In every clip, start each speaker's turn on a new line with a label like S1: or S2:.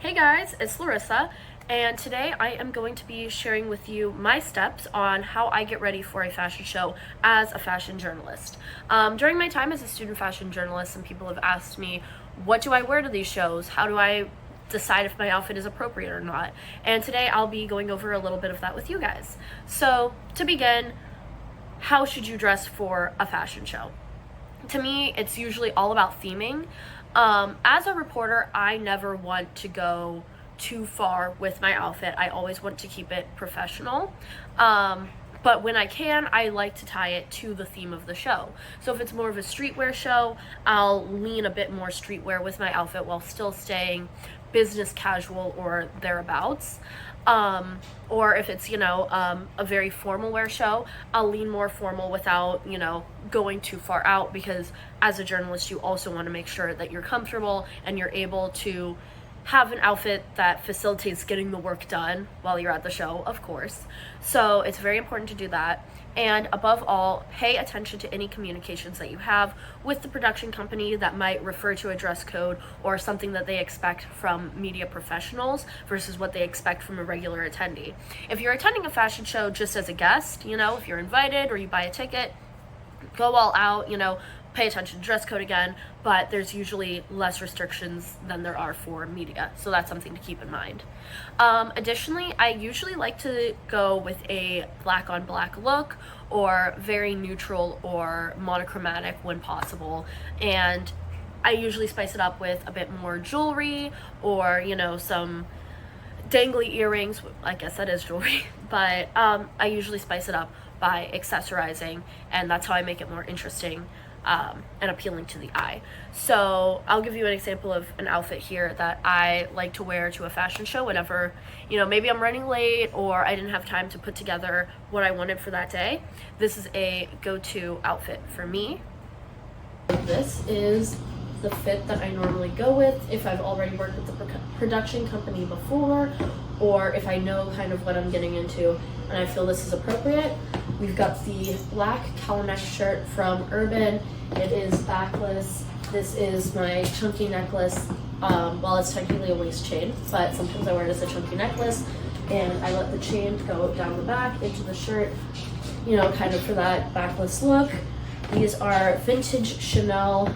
S1: Hey guys, it's Larissa, and today I am going to be sharing with you my steps on how I get ready for a fashion show as a fashion journalist. During my time as a student fashion journalist, some people have asked me, what do I wear to these shows? How do I decide if my outfit is appropriate or not? And today I'll be going over a little bit of that with you guys. So, to begin, how should you dress for a fashion show? To me, it's usually all about theming. As a reporter, I never want to go too far with my outfit. I always want to keep it professional. But when I can, I like to tie it to the theme of the show. So if it's more of a streetwear show, I'll lean a bit more streetwear with my outfit while still staying business casual or thereabouts. Or if it's, a very formal wear show, I'll lean more formal without, going too far out, because as a journalist, you also want to make sure that you're comfortable and you're able to have an outfit that facilitates getting the work done while you're at the show, of course. So it's very important to do that. And above all, pay attention to any communications that you have with the production company that might refer to a dress code or something that they expect from media professionals versus what they expect from a regular attendee. If you're attending a fashion show just as a guest, if you're invited or you buy a ticket, go all out, pay attention to dress code again, but there's usually less restrictions than there are for media, so that's something to keep in mind. Additionally, I usually like to go with a black on black look or very neutral or monochromatic when possible, and I usually spice it up with a bit more jewelry or some dangly earrings. I guess that is jewelry, but I usually spice it up by accessorizing, and that's how I make it more interesting and appealing to the eye. So I'll give you an example of an outfit here that I like to wear to a fashion show whenever, maybe I'm running late or I didn't have time to put together what I wanted for that day. This is a go-to outfit for me. This is the fit that I normally go with if I've already worked with the production company before, or if I know kind of what I'm getting into and I feel this is appropriate. We've got the black collar neck shirt from Urban. It is backless. This is my chunky necklace. Well, it's technically a waist chain, but sometimes I wear it as a chunky necklace, and I let the chain go down the back into the shirt, kind of for that backless look. These are vintage Chanel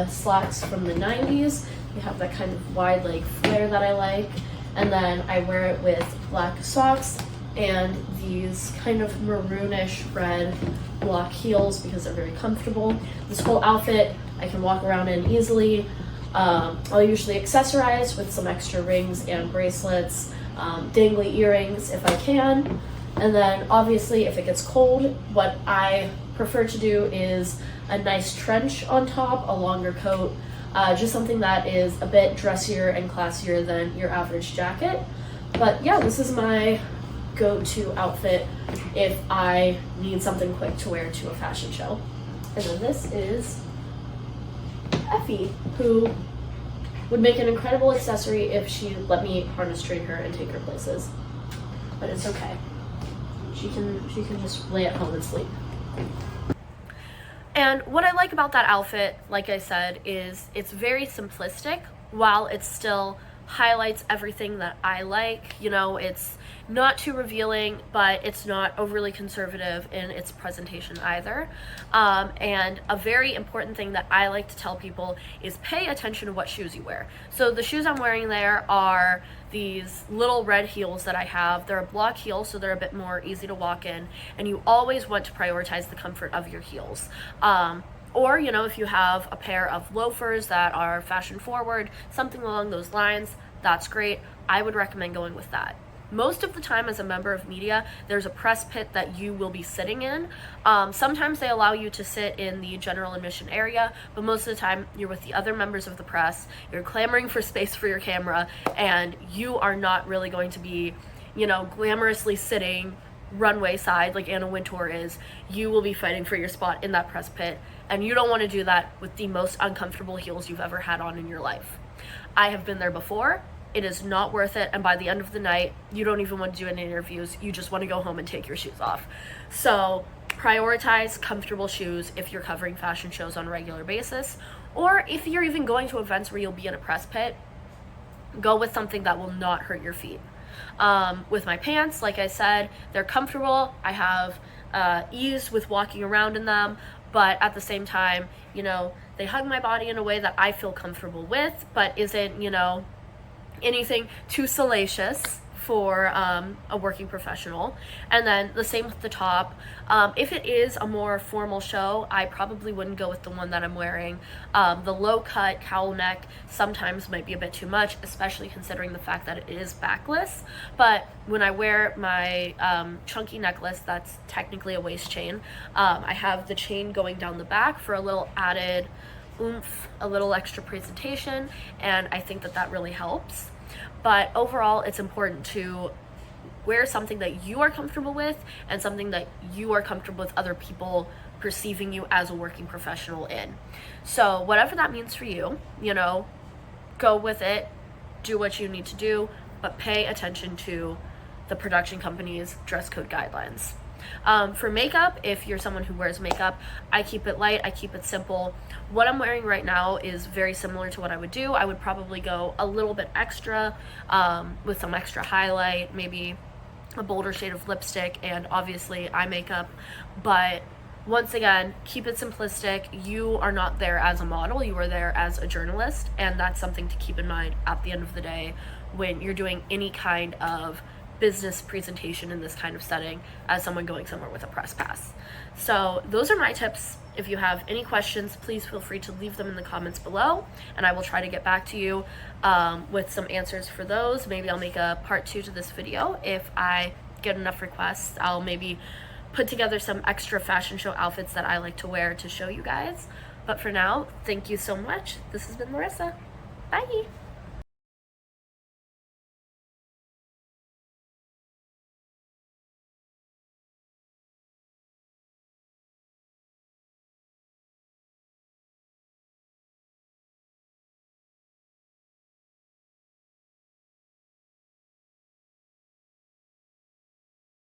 S1: slacks from the 90s. They have that kind of wide leg flare that I like, and then I wear it with black socks and these kind of maroonish red block heels because they're very comfortable. This whole outfit I can walk around in easily. I'll usually accessorize with some extra rings and bracelets, dangly earrings if I can, and then obviously if it gets cold, what I prefer to do is a nice trench on top, a longer coat, just something that is a bit dressier and classier than your average jacket. But yeah, this is my go-to outfit if I need something quick to wear to a fashion show. And then this is Effie, who would make an incredible accessory if she let me harness train her and take her places. But it's okay. She can just lay at home and sleep. And what I like about that outfit, like I said, is it's very simplistic while it still highlights everything that I like. It's not too revealing, but it's not overly conservative in its presentation either. And a very important thing that I like to tell people is pay attention to what shoes you wear. So the shoes I'm wearing there are these little red heels that I have. They're a block heel, so they're a bit more easy to walk in, and you always want to prioritize the comfort of your heels. Or, if you have a pair of loafers that are fashion forward, something along those lines, that's great. I would recommend going with that. Most of the time as a member of media, there's a press pit that you will be sitting in. Sometimes they allow you to sit in the general admission area, but most of the time you're with the other members of the press, you're clamoring for space for your camera, and you are not really going to be, glamorously sitting runway side like Anna Wintour is. You will be fighting for your spot in that press pit, and you don't want to do that with the most uncomfortable heels you've ever had on in your life. I have been there before. It is not worth it, and by the end of the night, you don't even want to do any interviews. You just want to go home and take your shoes off. So prioritize comfortable shoes if you're covering fashion shows on a regular basis, or if you're even going to events where you'll be in a press pit. go with something that will not hurt your feet. With my pants, like I said, they're comfortable. I have ease with walking around in them, but at the same time, you know, they hug my body in a way that I feel comfortable with, but isn't, you know, anything too salacious for a working professional. And then the same with the top. If it is a more formal show, I probably wouldn't go with the one that I'm wearing. The low cut cowl neck sometimes might be a bit too much, especially considering the fact that it is backless. But when I wear my chunky necklace, that's technically a waist chain, I have the chain going down the back for a little added oomph, a little extra presentation, and I think that that really helps. But overall, it's important to wear something that you are comfortable with and something that you are comfortable with other people perceiving you as a working professional in. So whatever that means for you, you know, go with it, do what you need to do, but pay attention to the production company's dress code guidelines. For makeup, if you're someone who wears makeup, I keep it light, I keep it simple. What I'm wearing right now is very similar to what I would do. I would probably go a little bit extra with some extra highlight, maybe a bolder shade of lipstick, and obviously eye makeup. But once again, keep it simplistic. You are not there as a model, you are there as a journalist, and that's something to keep in mind at the end of the day when you're doing any kind of business presentation in this kind of setting as someone going somewhere with a press pass. So those are my tips. If you have any questions, please feel free to leave them in the comments below, and I will try to get back to you with some answers for those. Maybe I'll make a part 2 to this video if I get enough requests. I'll maybe put together some extra fashion show outfits that I like to wear to show you guys. But for now, thank you so much. This has been Marissa. Bye!